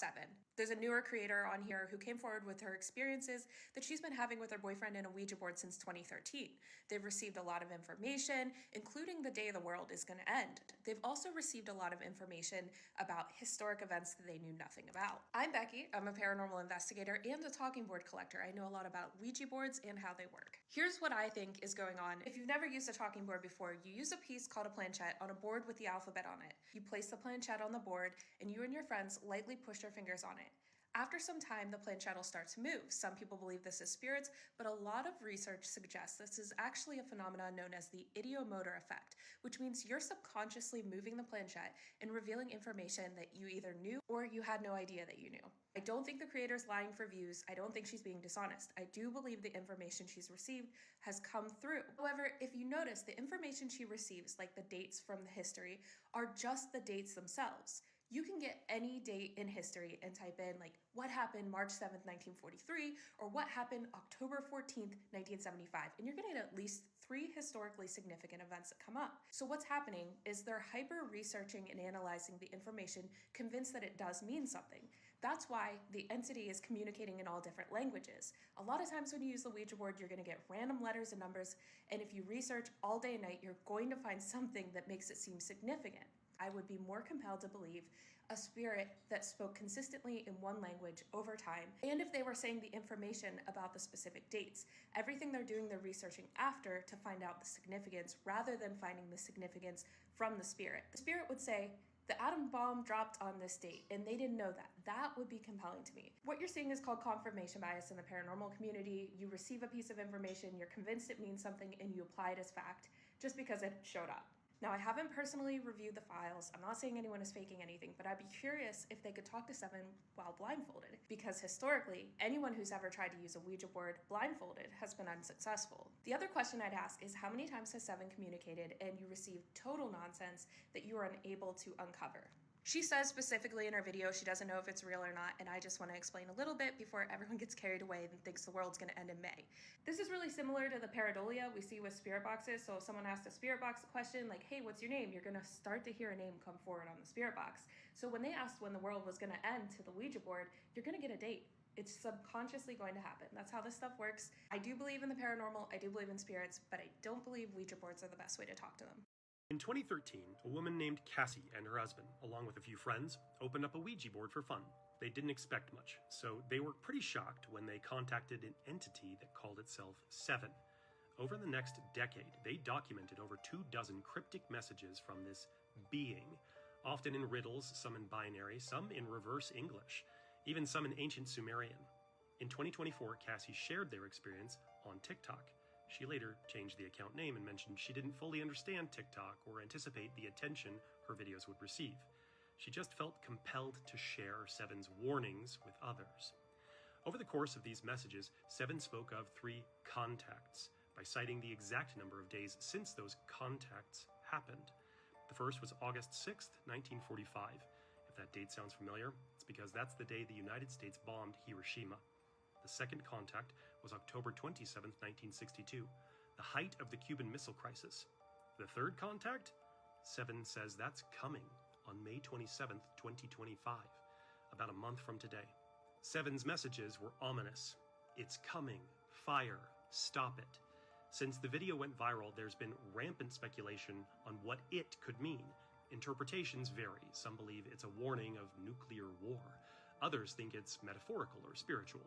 Seven. There's a newer creator on here who came forward with her experiences that she's been having with her boyfriend in a Ouija board since 2013. They've received a lot of information, including the day the world is going to end. They've also received a lot of information about historic events that they knew nothing about. I'm Becky. I'm a paranormal investigator and a talking board collector. I know a lot about Ouija boards and how they work. Here's what I think is going on. If you've never used a talking board before, you use a piece called a planchette on a board with the alphabet on it. You place the planchette on the board and you and your friends lightly push your fingers on it. After some time, the planchette will start to move. Some people believe this is spirits, but a lot of research suggests this is actually a phenomenon known as the ideomotor effect, which means you're subconsciously moving the planchette and revealing information that you either knew or you had no idea that you knew. I don't think the creator's lying for views. I don't think she's being dishonest. I do believe the information she's received has come through. However, if you notice, the information she receives, like the dates from the history, are just the dates themselves. You can get any date in history and type in like what happened March 7th, 1943, or what happened October 14th, 1975, and you're gonna get at least 3 historically significant events that come up. So what's happening is they're hyper researching and analyzing the information, convinced that it does mean something. That's why the entity is communicating in all different languages. A lot of times when you use the Ouija board, you're gonna get random letters and numbers, and if you research all day and night, you're going to find something that makes it seem significant. I would be more compelled to believe a spirit that spoke consistently in one language over time, and if they were saying the information about the specific dates. Everything they're doing, they're researching after to find out the significance rather than finding the significance from the spirit. The spirit would say, the atom bomb dropped on this date, and they didn't know that. That would be compelling to me. What you're seeing is called confirmation bias in the paranormal community. You receive a piece of information, you're convinced it means something, and you apply it as fact just because it showed up. Now, I haven't personally reviewed the files. I'm not saying anyone is faking anything, but I'd be curious if they could talk to Seven while blindfolded, because historically, anyone who's ever tried to use a Ouija board blindfolded has been unsuccessful. The other question I'd ask is how many times has Seven communicated and you received total nonsense that you are unable to uncover? She says specifically in her video she doesn't know if it's real or not, and I just want to explain a little bit before everyone gets carried away and thinks the world's going to end in May. This is really similar to the pareidolia we see with spirit boxes. So if someone asks a spirit box a question like, hey, what's your name? You're going to start to hear a name come forward on the spirit box. So when they asked when the world was going to end to the Ouija board, you're going to get a date. It's subconsciously going to happen. That's how this stuff works. I do believe in the paranormal, I do believe in spirits, but I don't believe Ouija boards are the best way to talk to them. In 2013, a woman named Cassie and her husband, along with a few friends, opened up a Ouija board for fun. They didn't expect much, so they were pretty shocked when they contacted an entity that called itself Seven. Over the next decade, they documented over 24 cryptic messages from this being, often in riddles, some in binary, some in reverse English, even some in ancient Sumerian. In 2024, Cassie shared their experience on TikTok. She later changed the account name and mentioned she didn't fully understand TikTok or anticipate the attention her videos would receive. She just felt compelled to share Seven's warnings with others. Over the course of these messages, Seven spoke of 3 contacts by citing the exact number of days since those contacts happened. The first was August 6th, 1945. If that date sounds familiar, it's because that's the day the United States bombed Hiroshima. The second contact was October 27, 1962, the height of the Cuban Missile Crisis. The third contact? Seven says that's coming on May 27, 2025, about a month from today. Seven's messages were ominous. It's coming. Fire. Stop it. Since the video went viral, there's been rampant speculation on what it could mean. Interpretations vary. Some believe it's a warning of nuclear war. Others think it's metaphorical or spiritual.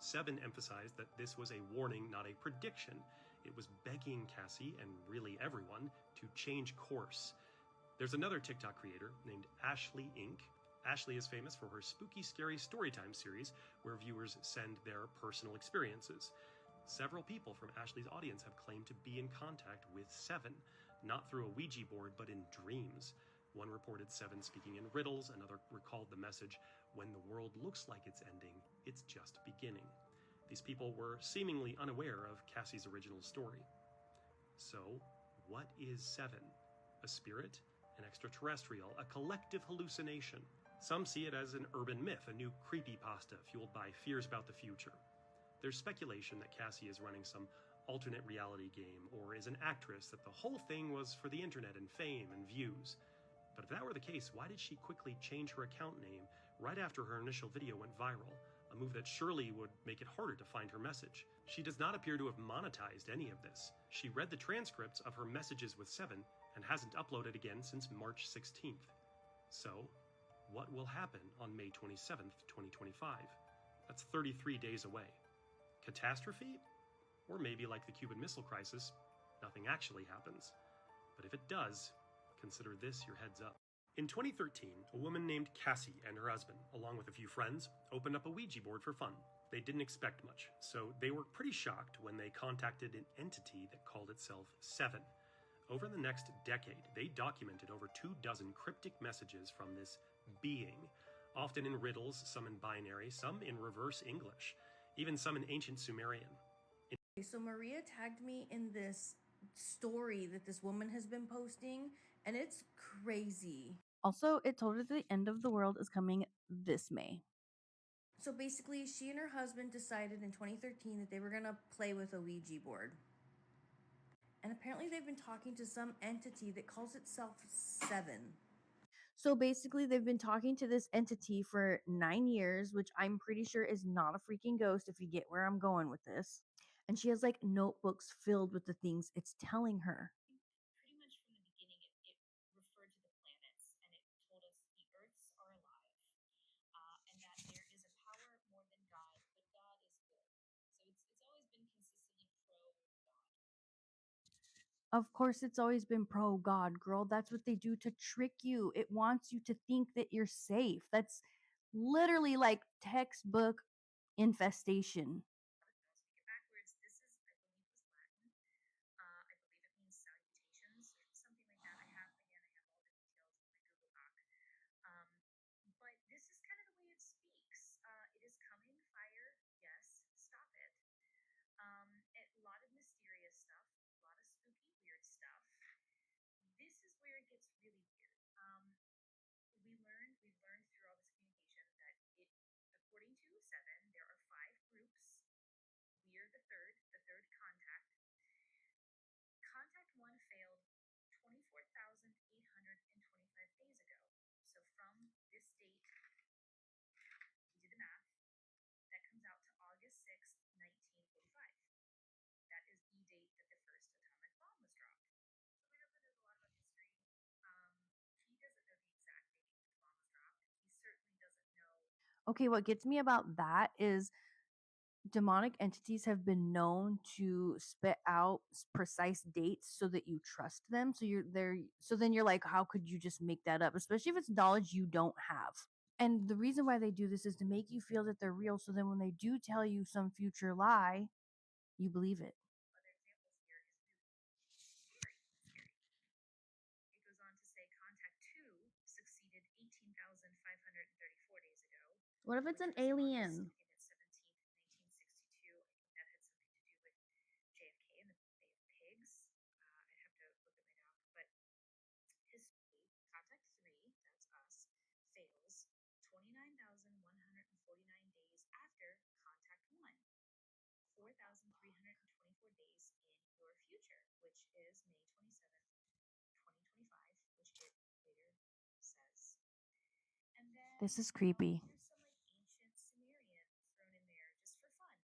Seven emphasized that this was a warning, not a prediction. It was begging Cassie, and really everyone, to change course. There's another TikTok creator named Ashley Inc. Ashley is famous for her spooky, scary storytime series, where viewers send their personal experiences. Several people from Ashley's audience have claimed to be in contact with Seven, not through a Ouija board, but in dreams. One reported Seven speaking in riddles, another recalled the message, when the world looks like it's ending, it's just beginning. These people were seemingly unaware of Cassie's original story. So, what is Seven? A spirit? An extraterrestrial? A collective hallucination? Some see it as an urban myth, a new creepypasta fueled by fears about the future. There's speculation that Cassie is running some alternate reality game, or is an actress, that the whole thing was for the internet and fame and views. But if that were the case, why did she quickly change her account name, right after her initial video went viral, a move that surely would make it harder to find her message. She does not appear to have monetized any of this. She read the transcripts of her messages with Seven and hasn't uploaded again since March 16th. So, what will happen on May 27th, 2025? That's 33 days away. Catastrophe? Or maybe like the Cuban Missile Crisis, nothing actually happens. But if it does, consider this your heads up. In 2013, a woman named Cassie and her husband, along with a few friends, opened up a Ouija board for fun. They didn't expect much, so they were pretty shocked when they contacted an entity that called itself Seven. Over the next decade, they documented over 24 cryptic messages from this being, often in riddles, some in binary, some in reverse English, even some in ancient Sumerian. So Maria tagged me in this story that this woman has been posting, and it's crazy. Also, it told her the end of the world is coming this May. So basically, she and her husband decided in 2013 that they were going to play with a Ouija board. And apparently they've been talking to some entity that calls itself Seven. So basically, they've been talking to this entity for 9 years, which I'm pretty sure is not a freaking ghost if you get where I'm going with this. And she has like notebooks filled with the things it's telling her. Pretty much from the beginning, it referred to the planets, and it told us the Earths are alive, and that there is a power more than God, but God is good. So it's always been consistently pro God. Of course, it's always been pro God, girl. That's what they do to trick you. It wants you to think that you're safe. That's literally like textbook infestation. I'll speak it backwards. This is, I believe, was Latin. I believe it means salutations or something like that. I have all the details in my Google Doc. Um, but this is kind of the way it speaks. It is coming, fire, yes, stop it. A lot of mysterious stuff, a lot of spooky, weird stuff. This is where it gets really weird. We've learned through all this communication that according to Seven, there are 5 groups. We're the third contact. Contact 1 failed 24,825 days ago. So from this date, we did the math, that comes out to August 6th, 1945. That is the date that the first atomic bomb was dropped. So my husband knows a lot about history. He doesn't know the exact date that the bomb was dropped. He certainly doesn't know. Okay, what gets me about that is demonic entities have been known to spit out precise dates so that you trust them. So you're there. So then you're like, how could you just make that up? Especially if it's knowledge you don't have. And the reason why they do this is to make you feel that they're real. So then when they do tell you some future lie, you believe it. Other examples here is very scary. It goes on to say contact 2 succeeded 18,534 days ago. What if it's which an was August, alien? I think it's 17th, 1962. I think that had something to do with JFK and the Bay of Pigs. I'd have to look at my doc, but history, contact 3, that's us, fails 29,149 days after contact 1. 4,324 days in your future, which is May 27th, 2025, which it later says. And then This is creepy. there's some like ancient Sumerian thrown in there just for fun.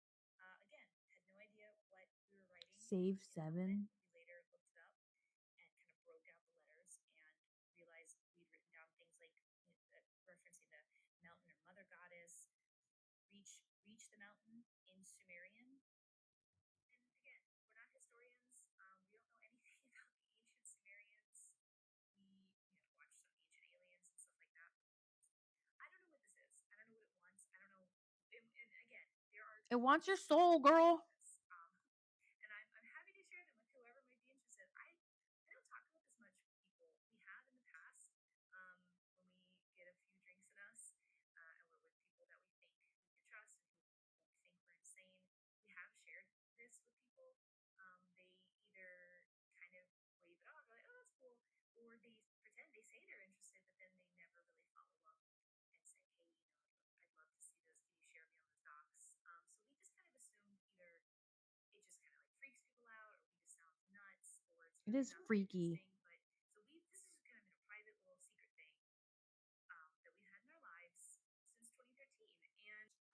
Again, had no idea what we were writing. Save in the moment. 7. We later looked it up and kind of broke out the letters and realized we'd written down things like referencing the mountain or mother goddess, reach the mountain in Sumerian. And again, we're not historians. We don't know anything about the ancient Sumerians. We, watched some ancient aliens and stuff like that. I don't know what this is. I don't know what it wants. I don't know. And again, there are. It wants your soul, girl. And I'm happy to share them with whoever might be interested. I don't talk about this much with people. We have in the past, when we get a few drinks in us, and we're with people that we think we can trust and who won't think we're insane. We have shared this with people. They either kind of wave it off, like, oh, that's cool, or they pretend they say they're interested, but then they never really follow up and say, hey, I'd love to see this. Can you share me on those docs? So we just kind of assumed either it just kind of like freaks people out, or we just sound nuts, or it's It really is not that freaky. interesting. But so this has kind of been a private little secret thing that we've had in our lives.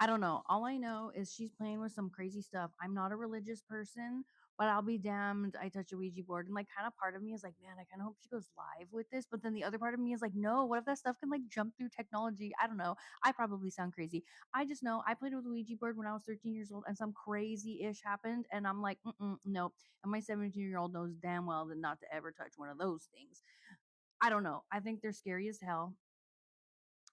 I don't know. All I know is she's playing with some crazy stuff. I'm not a religious person, but I'll be damned. I touch a Ouija board, and like, kind of part of me is like, man, I kind of hope she goes live with this. But then the other part of me is like, no. What if that stuff can like jump through technology? I don't know. I probably sound crazy. I just know I played with a Ouija board when I was 13 years old, and some crazy ish happened, and I'm like, nope. And my 17-year-old knows damn well that not to ever touch one of those things. I don't know. I think they're scary as hell.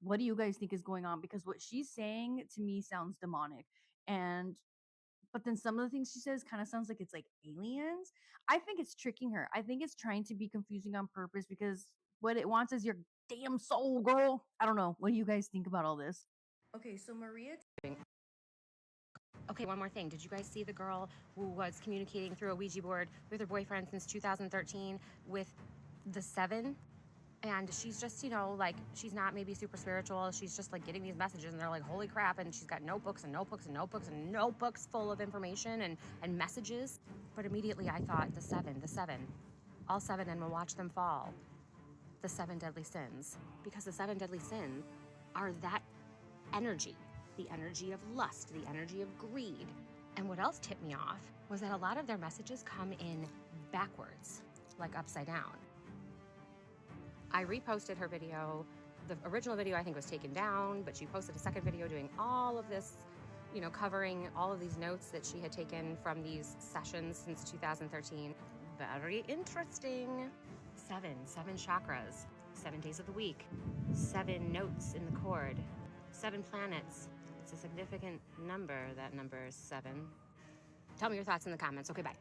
What do you guys think is going on? Because what she's saying to me sounds demonic. And but then some of the things she says kind of sounds like it's like aliens. I think it's tricking her. I think it's trying to be confusing on purpose because what it wants is your damn soul, girl. I don't know. What do you guys think about all this? Okay, so Maria. Okay, one more thing. Did you guys see the girl who was communicating through a Ouija board with her boyfriend since 2013 with the seven? And she's just, like, she's not maybe super spiritual. She's just like getting these messages and they're like, holy crap. And she's got notebooks and notebooks and notebooks and notebooks full of information and messages. But immediately I thought, the seven, all seven, and we'll watch them fall. The seven deadly sins. Because the seven deadly sins are that energy, the energy of lust, the energy of greed. And what else tipped me off was that a lot of their messages come in backwards, like upside down. I reposted her video. The original video I think was taken down, but she posted a second video doing all of this, covering all of these notes that she had taken from these sessions since 2013. Very interesting. Seven chakras, 7 days of the week, 7 notes in the chord, 7 planets. It's a significant number. That number is 7. Tell me your thoughts in the comments. Okay, bye.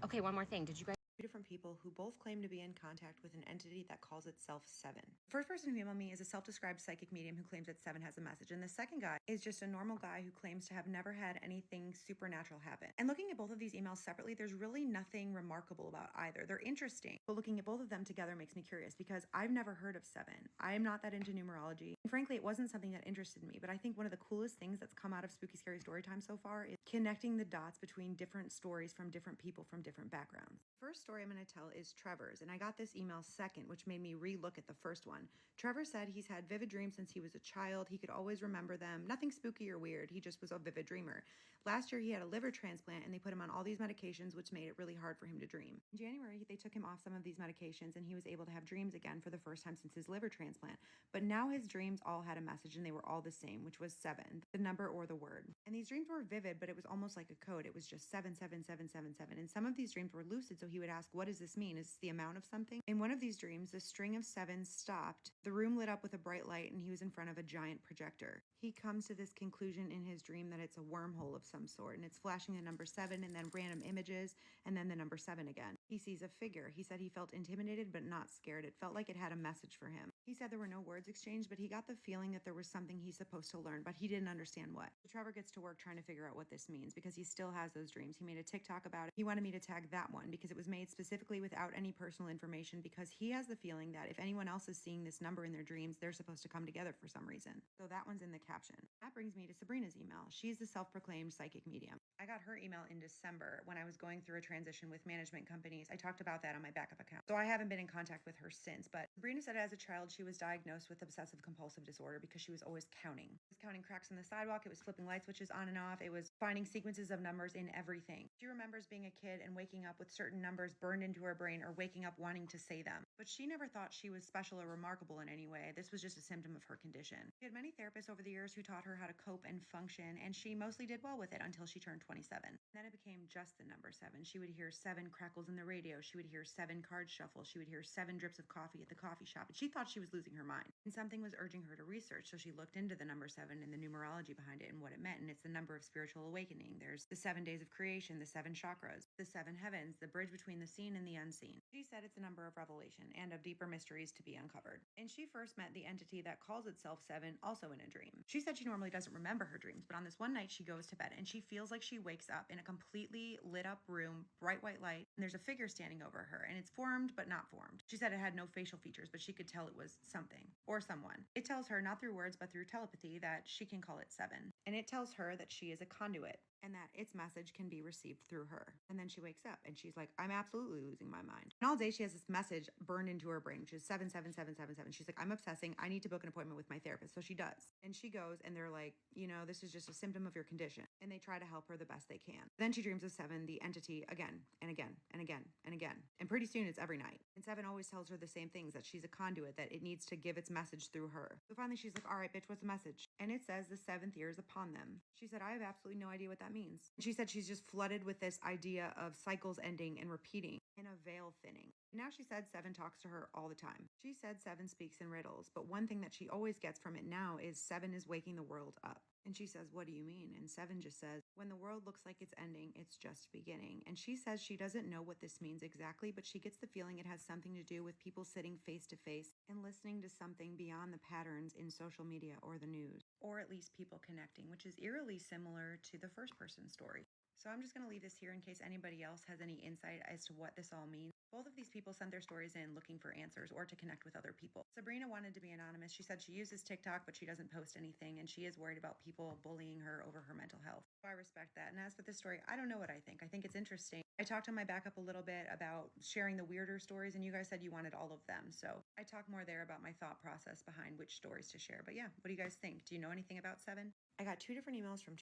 Okay, one more thing. Did you guys Two different people who both claim to be in contact with an entity that calls itself Seven. The first person who emailed me is a self-described psychic medium who claims that Seven has a message, and the second guy is just a normal guy who claims to have never had anything supernatural happen. And looking at both of these emails separately, there's really nothing remarkable about either. They're interesting, but looking at both of them together makes me curious because I've never heard of Seven. I'm not that into numerology. And frankly, it wasn't something that interested me, but I think one of the coolest things that's come out of Spooky Scary Storytime so far is connecting the dots between different stories from different people from different backgrounds. The first story I'm going to tell is Trevor's, and I got this email second, which made me re-look at the first one. Trevor said he's had vivid dreams since he was a child. He could always remember them. Nothing spooky or weird. He just was a vivid dreamer. Last year, he had a liver transplant, and they put him on all these medications, which made it really hard for him to dream. In January, they took him off some of these medications, and he was able to have dreams again for the first time since his liver transplant. But now his dreams all had a message, and they were all the same, which was 7, the number or the word. And these dreams were vivid, but it was almost like a code. It was just 77777. And some of these dreams were lucid, so he would ask, what does this mean? Is this the amount of something? In one of these dreams, the string of 7s stopped. The room lit up with a bright light, and he was in front of a giant projector. He comes to this conclusion in his dream that it's a wormhole of some sort, and it's flashing the number 7 and then random images and then the number 7 again. He sees a figure. He said he felt intimidated but not scared. It felt like it had a message for him. He said there were no words exchanged, but he got the feeling that there was something he's supposed to learn, but he didn't understand what. So Trevor gets to work trying to figure out what this means because he still has those dreams. He made a TikTok about it. He wanted me to tag that one because it was made specifically without any personal information because he has the feeling that if anyone else is seeing this number in their dreams, they're supposed to come together for some reason. So that one's in the caption. That brings me to Sabrina's email. She's the self-proclaimed psychic medium. I got her email in December when I was going through a transition with management companies. I talked about that on my backup account. So I haven't been in contact with her since, but Sabrina said as a child she was diagnosed with obsessive compulsive disorder because she was always counting. It was counting cracks in the sidewalk, it was flipping light switches on and off, it was finding sequences of numbers in everything. She remembers being a kid and waking up with certain numbers burned into her brain or waking up wanting to say them. But she never thought she was special or remarkable in any way. This was just a symptom of her condition. She had many therapists over the years who taught her how to cope and function, and she mostly did well with it until she turned 27. Then it became just the number 7. She would hear 7 crackles in the radio. She would hear 7 cards shuffle. She would hear 7 drips of coffee at the coffee shop. And she thought she was losing her mind. And something was urging her to research. So she looked into the number 7 and the numerology behind it and what it meant. And it's the number of spiritual awakening. There's the 7 days of creation, the 7 chakras, the 7 heavens, the bridge between the seen and the unseen. She said it's a number of revelation and of deeper mysteries to be uncovered. And she first met the entity that calls itself 7 also in a dream. She said she normally doesn't remember her dreams, but on this one night she goes to bed and she feels like she wakes up in a completely lit up room, bright white light, and there's a figure standing over her, and it's formed but not formed. She said it had no facial features, but she could tell it was something or someone. It tells her, not through words but through telepathy, that she can call it Seven. And it tells her that she is a conduit and that its message can be received through her. And then she wakes up and she's like, I'm absolutely losing my mind. And all day she has this message burned into her brain, which is 77777. She's like, I'm obsessing. I need to book an appointment with my therapist. So she does. And she goes and they're like, this is just a symptom of your condition. And they try to help her the best they can. Then she dreams of Seven, the entity, again and again and again and again. And pretty soon it's every night. And Seven always tells her the same things, that she's a conduit, that it needs to give its message through her. So finally she's like, all right, bitch, what's the message? And it says the seventh year is upon them. She said, I have absolutely no idea what that means. She said she's just flooded with this idea of cycles ending and repeating and a veil thinning. Now she said Seven talks to her all the time. She said Seven speaks in riddles, but one thing that she always gets from it now is Seven is waking the world up. And she says, what do you mean? And Seven just says, when the world looks like it's ending, it's just beginning. And she says she doesn't know what this means exactly, but she gets the feeling it has something to do with people sitting face to face and listening to something beyond the patterns in social media or the news, or at least people connecting, which is eerily similar to the first person story. So I'm just going to leave this here in case anybody else has any insight as to what this all means. Both of these people sent their stories in looking for answers or to connect with other people. Sabrina wanted to be anonymous. She said she uses TikTok, but she doesn't post anything, and she is worried about people bullying her over her mental health. So I respect that. And as for this story, I don't know what I think. I think it's interesting. I talked on my backup a little bit about sharing the weirder stories, and you guys said you wanted all of them. So I talk more there about my thought process behind which stories to share. But yeah, what do you guys think? Do you know anything about Seven? I got 2 different emails from